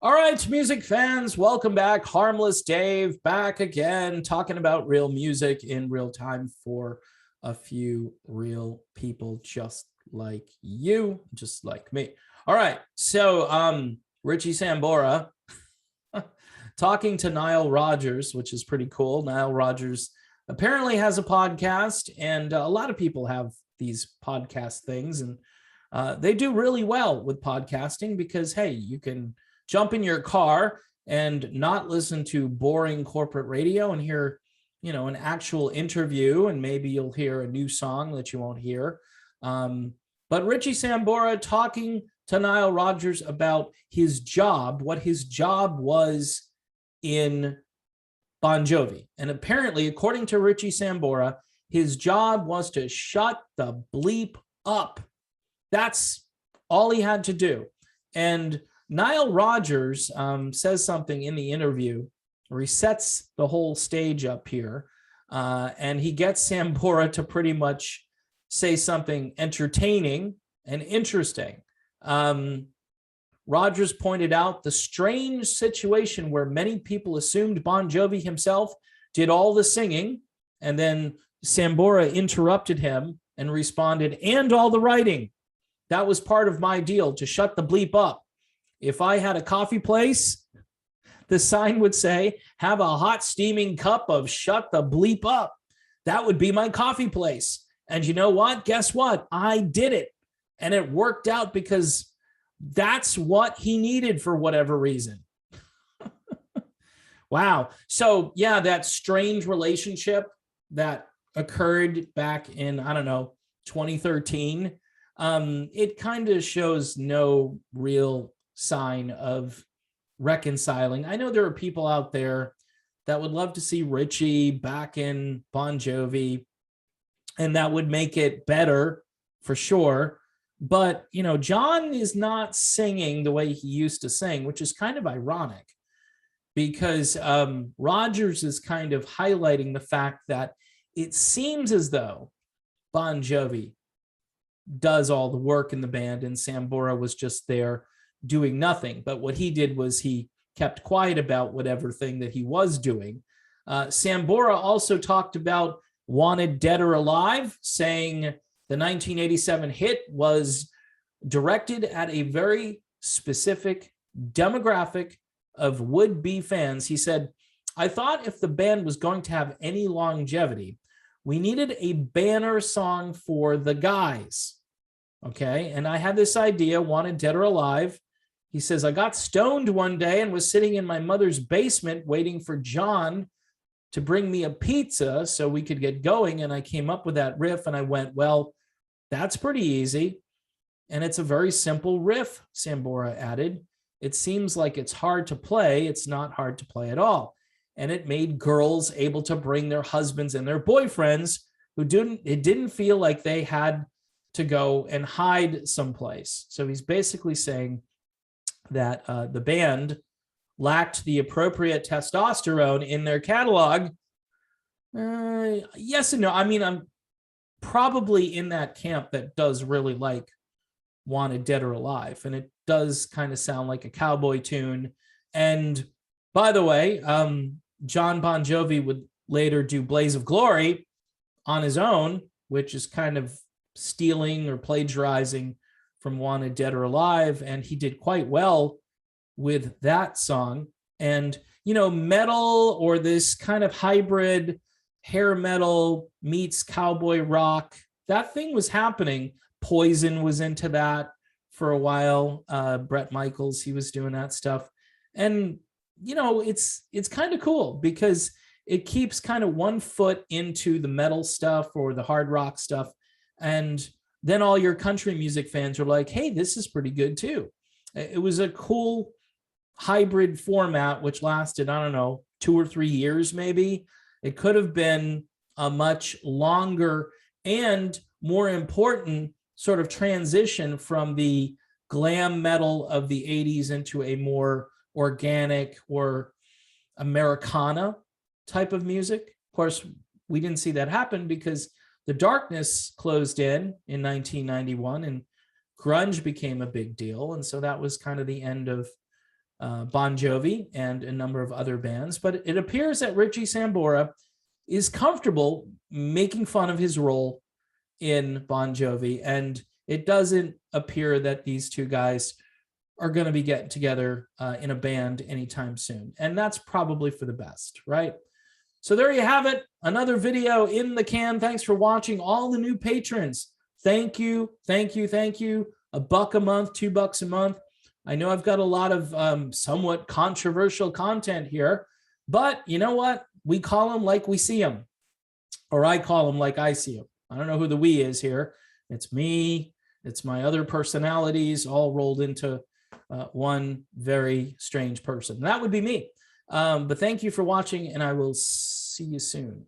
All right, music fans, welcome back. Harmless Dave back again, talking about real music in real time for a few real people just like you, just like me. All right, so Richie Sambora talking to Nile Rodgers, which is pretty cool. Nile Rodgers apparently has a podcast, and a lot of people have these podcast things, and they do really well with podcasting because, hey, you can jump in your car and not listen to boring corporate radio and hear, an actual interview, and maybe you'll hear a new song that you won't hear. But Richie Sambora talking to Nile Rodgers about his job, what his job was in Bon Jovi. And apparently, according to Richie Sambora, his job was to shut the bleep up. That's all he had to do. And Nile Rodgers says something in the interview where he sets the whole stage up here, and he gets Sambora to pretty much say something entertaining and interesting. Rodgers pointed out the strange situation where many people assumed Bon Jovi himself did all the singing, and then Sambora interrupted him and responded, "And all the writing. That was part of my deal, to shut the bleep up. If I had a coffee place, the sign would say, 'Have a hot steaming cup of shut the bleep up.' That would be my coffee place. And you know what? Guess what? I did it. And it worked out because that's what he needed for whatever reason." Wow. So yeah, that strange relationship that occurred back in, 2013, it kind of shows no real sign of reconciling. I know there are people out there that would love to see Richie back in Bon Jovi, and that would make it better for sure. But, John is not singing the way he used to sing, which is kind of ironic because Rodgers is kind of highlighting the fact that it seems as though Bon Jovi does all the work in the band and Sambora was just there doing nothing. But what he did was he kept quiet about whatever thing that he was doing. Sambora also talked about Wanted Dead or Alive, saying the 1987 hit was directed at a very specific demographic of would-be fans. He said, "I thought if the band was going to have any longevity, we needed a banner song for the guys." Okay, and I had this idea, Wanted Dead or Alive. He says, "I got stoned one day and was sitting in my mother's basement waiting for John to bring me a pizza so we could get going. And I came up with that riff and I went, well, that's pretty easy. And it's a very simple riff," Sambora added. "It seems like it's hard to play. It's not hard to play at all. And it made girls able to bring their husbands and their boyfriends it didn't feel like they had to go and hide someplace." So he's basically saying that the band lacked the appropriate testosterone in their catalog. Yes and no. I'm probably in that camp that does really like Wanted Dead or Alive, and it does kind of sound like a cowboy tune. And by the way, John Bon Jovi would later do Blaze of Glory on his own, which is kind of stealing or plagiarizing from Wanted Dead or Alive, and he did quite well with that song. And, metal, or this kind of hybrid hair metal meets cowboy rock, that thing was happening. Poison was into that for a while. Bret Michaels, he was doing that stuff. And, it's kind of cool because it keeps kind of one foot into the metal stuff or the hard rock stuff. And then all your country music fans are like, hey, this is pretty good too. It was a cool hybrid format, which lasted, 2 or 3 years, maybe. It could have been a much longer and more important sort of transition from the glam metal of the 80s into a more organic or Americana type of music. Of course, we didn't see that happen because the Darkness closed in 1991 and grunge became a big deal. And so that was kind of the end of Bon Jovi and a number of other bands. But it appears that Richie Sambora is comfortable making fun of his role in Bon Jovi, and it doesn't appear that these two guys are going to be getting together in a band anytime soon. And that's probably for the best, right? So there you have it. Another video in the can. Thanks for watching. All the new patrons. Thank you. Thank you. Thank you. $1 a month, $2 a month. I know I've got a lot of somewhat controversial content here, but you know what? We call them like we see them, or I call them like I see them. I don't know who the we is here. It's me. It's my other personalities all rolled into one very strange person. That would be me. But thank you for watching, and I will see you soon.